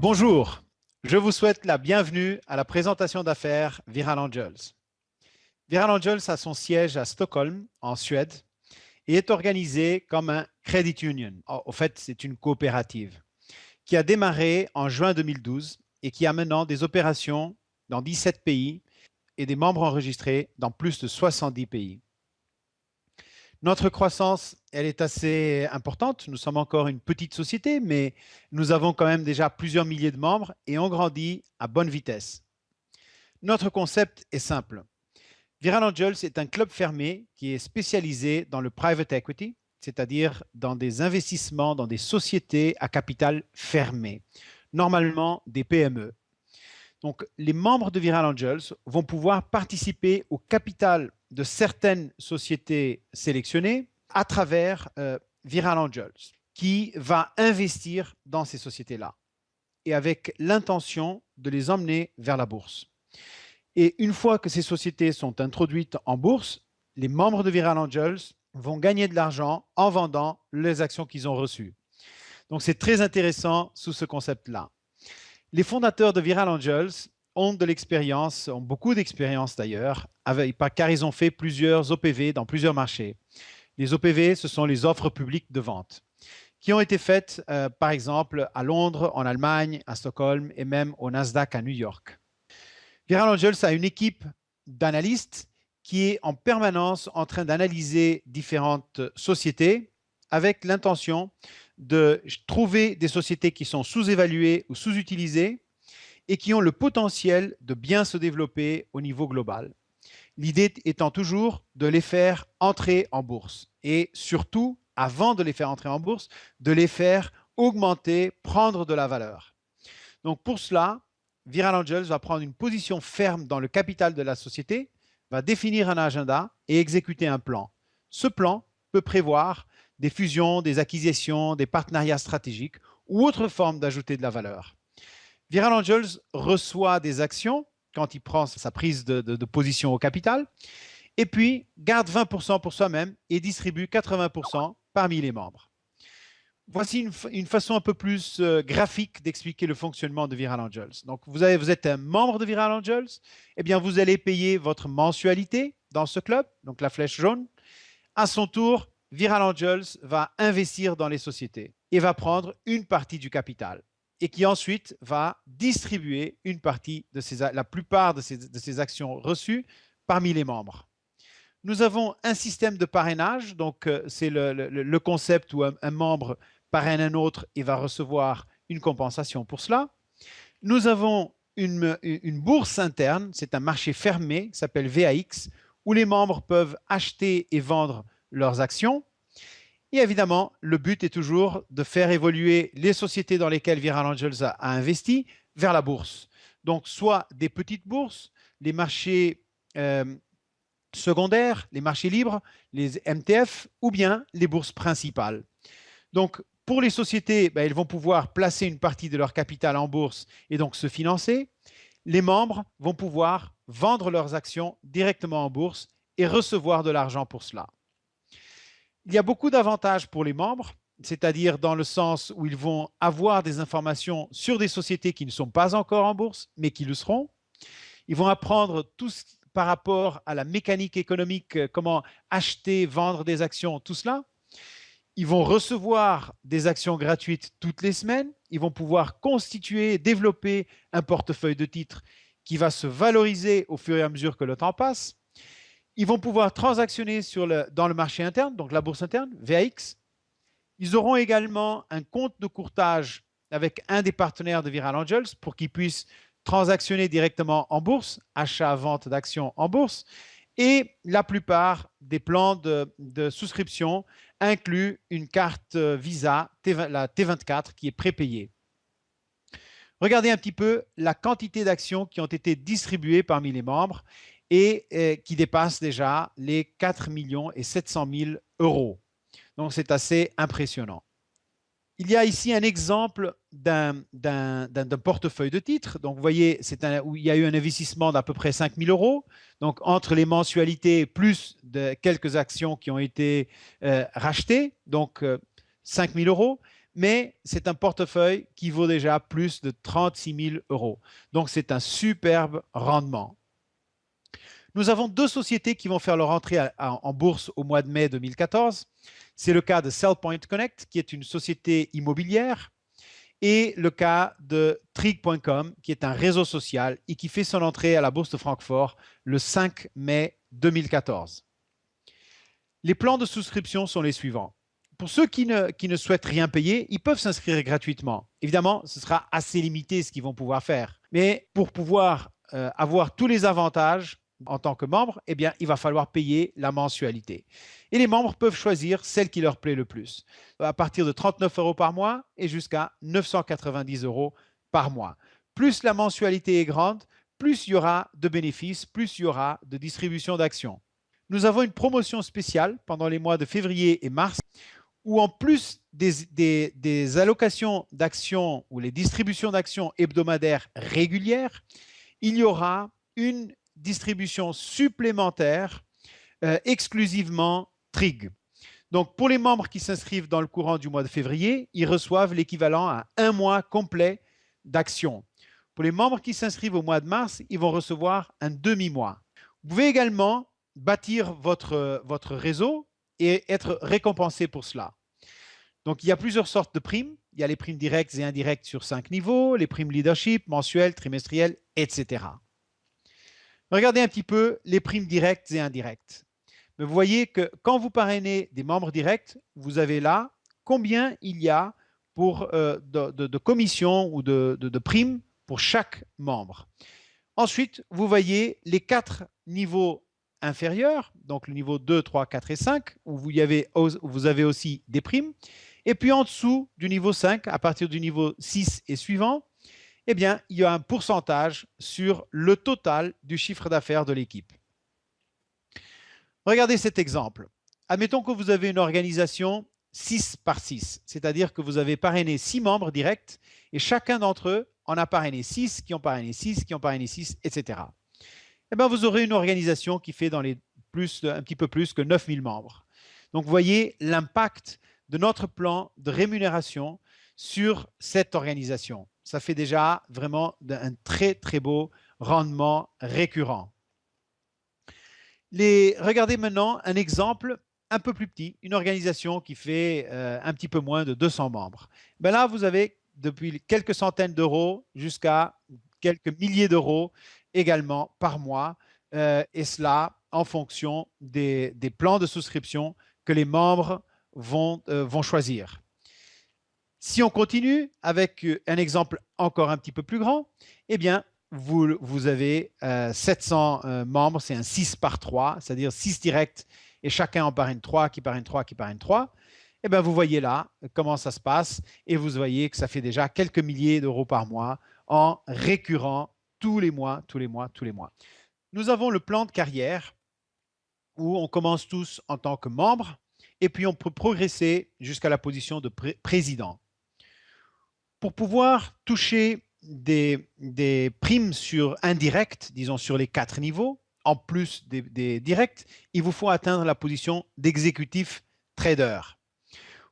Bonjour, je vous souhaite la bienvenue à la présentation d'affaires Viral Angels. Viral Angels a son siège à Stockholm, en Suède, et est organisé comme un credit union. Au fait, c'est une coopérative qui a démarré en juin 2012 et qui a maintenant des opérations dans 17 pays et des membres enregistrés dans plus de 70 pays. Notre croissance, elle est assez importante. Nous sommes encore une petite société, mais nous avons quand même déjà plusieurs milliers de membres et on grandit à bonne vitesse. Notre concept est simple. Viral Angels est un club fermé qui est spécialisé dans le private equity, c'est-à-dire dans des investissements dans des sociétés à capital fermé, normalement des PME. Donc, les membres de Viral Angels vont pouvoir participer au capital de certaines sociétés sélectionnées à travers Viral Angels, qui va investir dans ces sociétés-là et avec l'intention de les emmener vers la bourse. Et une fois que ces sociétés sont introduites en bourse, les membres de Viral Angels vont gagner de l'argent en vendant les actions qu'ils ont reçues. Donc, c'est très intéressant sous ce concept-là. Les fondateurs de Viral Angels ont de l'expérience, ont beaucoup d'expérience d'ailleurs, car ils ont fait plusieurs OPV dans plusieurs marchés. Les OPV, ce sont les offres publiques de vente, qui ont été faites par exemple à Londres, en Allemagne, à Stockholm et même au Nasdaq à New York. Viral Angels a une équipe d'analystes qui est en permanence en train d'analyser différentes sociétés avec l'intention de trouver des sociétés qui sont sous-évaluées ou sous-utilisées et qui ont le potentiel de bien se développer au niveau global. L'idée étant toujours de les faire entrer en bourse et surtout, avant de les faire entrer en bourse, de les faire augmenter, prendre de la valeur. Donc pour cela, Viral Angels va prendre une position ferme dans le capital de la société, va définir un agenda et exécuter un plan. Ce plan peut prévoir des fusions, des acquisitions, des partenariats stratégiques ou autre forme d'ajouter de la valeur. Viral Angels reçoit des actions quand il prend sa prise de position au capital et puis garde 20% pour soi-même et distribue 80% parmi les membres. Voici une façon un peu plus graphique d'expliquer le fonctionnement de Viral Angels. Donc, vous êtes un membre de Viral Angels, eh bien, vous allez payer votre mensualité dans ce club, donc la flèche jaune. À son tour, Viral Angels va investir dans les sociétés et va prendre une partie du capital et qui ensuite va distribuer une partie la plupart de ces actions reçues parmi les membres. Nous avons un système de parrainage, donc c'est le concept où un membre parraine un autre et va recevoir une compensation pour cela. Nous avons une bourse interne, c'est un marché fermé qui s'appelle VAX, où les membres peuvent acheter et vendre leurs actions. Et évidemment, le but est toujours de faire évoluer les sociétés dans lesquelles Viral Angels a investi vers la bourse. Donc, soit des petites bourses, les marchés secondaires, les marchés libres, les MTF, ou bien les bourses principales. Donc, pour les sociétés, elles vont pouvoir placer une partie de leur capital en bourse et donc se financer. Les membres vont pouvoir vendre leurs actions directement en bourse et recevoir de l'argent pour cela. Il y a beaucoup d'avantages pour les membres, c'est-à-dire dans le sens où ils vont avoir des informations sur des sociétés qui ne sont pas encore en bourse, mais qui le seront. Ils vont apprendre tout ce par rapport à la mécanique économique, comment acheter, vendre des actions, tout cela. Ils vont recevoir des actions gratuites toutes les semaines. Ils vont pouvoir constituer, développer un portefeuille de titres qui va se valoriser au fur et à mesure que le temps passe. Ils vont pouvoir transactionner dans le marché interne, donc la bourse interne, VAX. Ils auront également un compte de courtage avec un des partenaires de Viral Angels pour qu'ils puissent transactionner directement en bourse, achat-vente d'actions en bourse. Et la plupart des plans de souscription incluent une carte Visa, la T24, qui est prépayée. Regardez un petit peu la quantité d'actions qui ont été distribuées parmi les membres et qui dépassent déjà les 4 700 000 euros. Donc, c'est assez impressionnant. Il y a ici un exemple d'un portefeuille de titres. Donc, vous voyez, où il y a eu un investissement d'à peu près 5 000 euros. Donc, entre les mensualités plus de quelques actions qui ont été rachetées, donc 5 000 euros. mais c'est un portefeuille qui vaut déjà plus de 36 000 euros. Donc, c'est un superbe rendement. Nous avons deux sociétés qui vont faire leur entrée en bourse au mois de mai 2014. C'est le cas de SellPoint Connect, qui est une société immobilière, et le cas de Trig.com, qui est un réseau social et qui fait son entrée à la bourse de Francfort le 5 mai 2014. Les plans de souscription sont les suivants. Pour ceux qui ne souhaitent rien payer, ils peuvent s'inscrire gratuitement. Évidemment, ce sera assez limité ce qu'ils vont pouvoir faire. Mais pour pouvoir avoir tous les avantages en tant que membre, eh bien, il va falloir payer la mensualité. Et les membres peuvent choisir celle qui leur plaît le plus, à partir de 39 euros par mois et jusqu'à 990 euros par mois. Plus la mensualité est grande, plus il y aura de bénéfices, plus il y aura de distribution d'actions. Nous avons une promotion spéciale pendant les mois de février et mars où en plus des allocations d'actions ou les distributions d'actions hebdomadaires régulières, il y aura une distribution supplémentaire exclusivement Trig. Donc, pour les membres qui s'inscrivent dans le courant du mois de février, ils reçoivent l'équivalent à un mois complet d'actions. Pour les membres qui s'inscrivent au mois de mars, ils vont recevoir un demi-mois. Vous pouvez également bâtir votre réseau et être récompensé pour cela. Donc, il y a plusieurs sortes de primes. Il y a les primes directes et indirectes sur 5 niveaux, les primes leadership, mensuelles, trimestrielles, etc. Regardez un petit peu les primes directes et indirectes. Mais vous voyez que quand vous parrainez des membres directs, vous avez là combien il y a pour, de commissions ou de primes pour chaque membre. Ensuite, vous voyez les 4 niveaux inférieurs, donc le niveau 2, 3, 4 et 5, où vous avez aussi des primes. Et puis en dessous du niveau 5, à partir du niveau 6 et suivant, eh bien, il y a un pourcentage sur le total du chiffre d'affaires de l'équipe. Regardez cet exemple. Admettons que vous avez une organisation 6 par 6, c'est-à-dire que vous avez parrainé 6 membres directs et chacun d'entre eux en a parrainé 6, qui ont parrainé 6, qui ont parrainé 6, etc. Eh bien, vous aurez une organisation qui fait un petit peu plus que 9 000 membres. Donc, vous voyez l'impact de notre plan de rémunération sur cette organisation. Ça fait déjà vraiment un très, très beau rendement récurrent. Regardez maintenant un exemple un peu plus petit, une organisation qui fait un petit peu moins de 200 membres. Ben là, vous avez depuis quelques centaines d'euros jusqu'à quelques milliers d'euros également par mois, et cela en fonction des plans de souscription que les membres vont choisir. Si on continue avec un exemple encore un petit peu plus grand, eh bien, vous avez 700 membres, c'est un 6 par 3, c'est-à-dire 6 directs et chacun en parraine 3, qui parraine 3, qui parraine 3. Eh bien, vous voyez là comment ça se passe et vous voyez que ça fait déjà quelques milliers d'euros par mois en récurrent tous les mois, tous les mois, tous les mois. Nous avons le plan de carrière où on commence tous en tant que membre et puis on peut progresser jusqu'à la position de président. Pour pouvoir toucher des primes sur indirectes, disons sur les 4 niveaux, en plus des directs, il vous faut atteindre la position d'exécutif trader.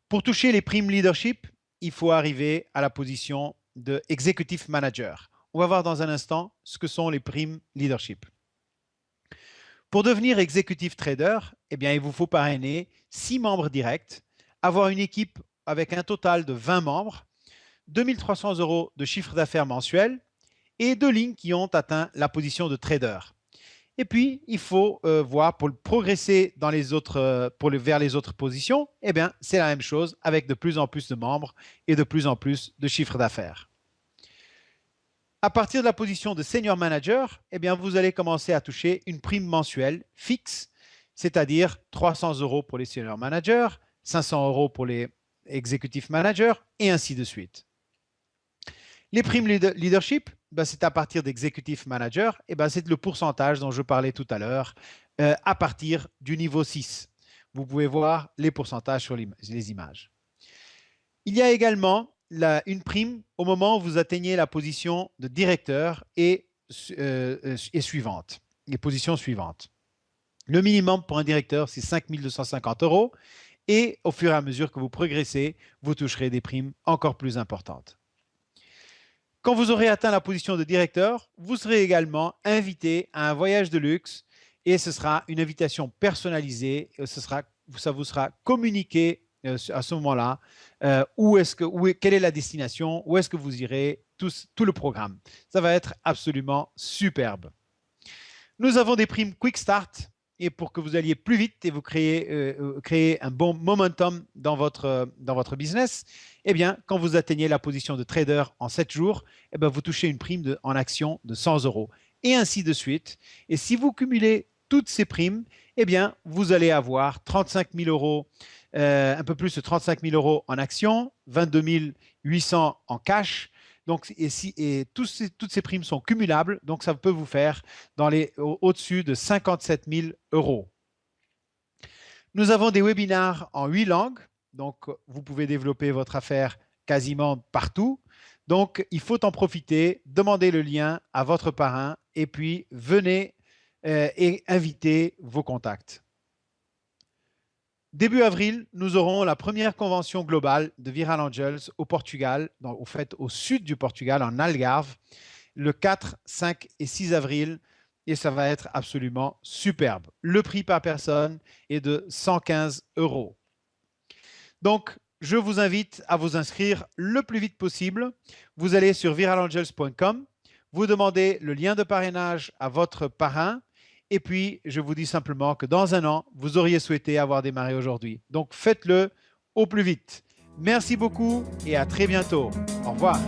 Pour toucher les primes leadership, il faut arriver à la position de executive manager. On va voir dans un instant ce que sont les primes leadership. Pour devenir executive trader, eh bien, il vous faut parrainer 6 membres directs, avoir une équipe avec un total de 20 membres, 2 300 euros de chiffre d'affaires mensuel et 2 lignes qui ont atteint la position de trader. Et puis, il faut voir pour progresser vers les autres positions, eh bien, c'est la même chose avec de plus en plus de membres et de plus en plus de chiffre d'affaires. À partir de la position de senior manager, eh bien, vous allez commencer à toucher une prime mensuelle fixe, c'est-à-dire 300 euros pour les senior managers, 500 euros pour les executive managers et ainsi de suite. Les primes leadership, ben, c'est à partir d'executive manager, et ben, c'est le pourcentage dont je parlais tout à l'heure à partir du niveau 6. Vous pouvez voir les pourcentages sur les images. Il y a également une prime au moment où vous atteignez la position de directeur et suivante, les positions suivantes. Le minimum pour un directeur, c'est 5 250 euros et au fur et à mesure que vous progressez, vous toucherez des primes encore plus importantes. Quand vous aurez atteint la position de directeur, vous serez également invité à un voyage de luxe et ce sera une invitation personnalisée. Ça vous sera communiqué à ce moment-là quelle est la destination, où est-ce que vous irez, tout le programme. Ça va être absolument superbe. Nous avons des primes Quick Start et pour que vous alliez plus vite et vous créer un bon momentum dans votre business, eh bien, quand vous atteignez la position de trader en 7 jours, eh bien, vous touchez une prime en action de 100 euros et ainsi de suite. Et si vous cumulez toutes ces primes, eh bien, vous allez avoir 35 000 euros, un peu plus de 35 000 euros en actions, 22 800 en cash. Donc, toutes ces primes sont cumulables, donc ça peut vous faire au-dessus de 57 000 euros. Nous avons des webinars en 8 langues, donc vous pouvez développer votre affaire quasiment partout. Donc, il faut en profiter, demandez le lien à votre parrain et puis venez et invitez vos contacts. Début avril, nous aurons la première convention globale de Viral Angels au Portugal, au sud du Portugal, en Algarve, le 4, 5 et 6 avril. Et ça va être absolument superbe. Le prix par personne est de 115 euros. Donc, je vous invite à vous inscrire le plus vite possible. Vous allez sur viralangels.com, vous demandez le lien de parrainage à votre parrain. Et puis, je vous dis simplement que dans un an, vous auriez souhaité avoir démarré aujourd'hui. Donc, faites-le au plus vite. Merci beaucoup et à très bientôt. Au revoir.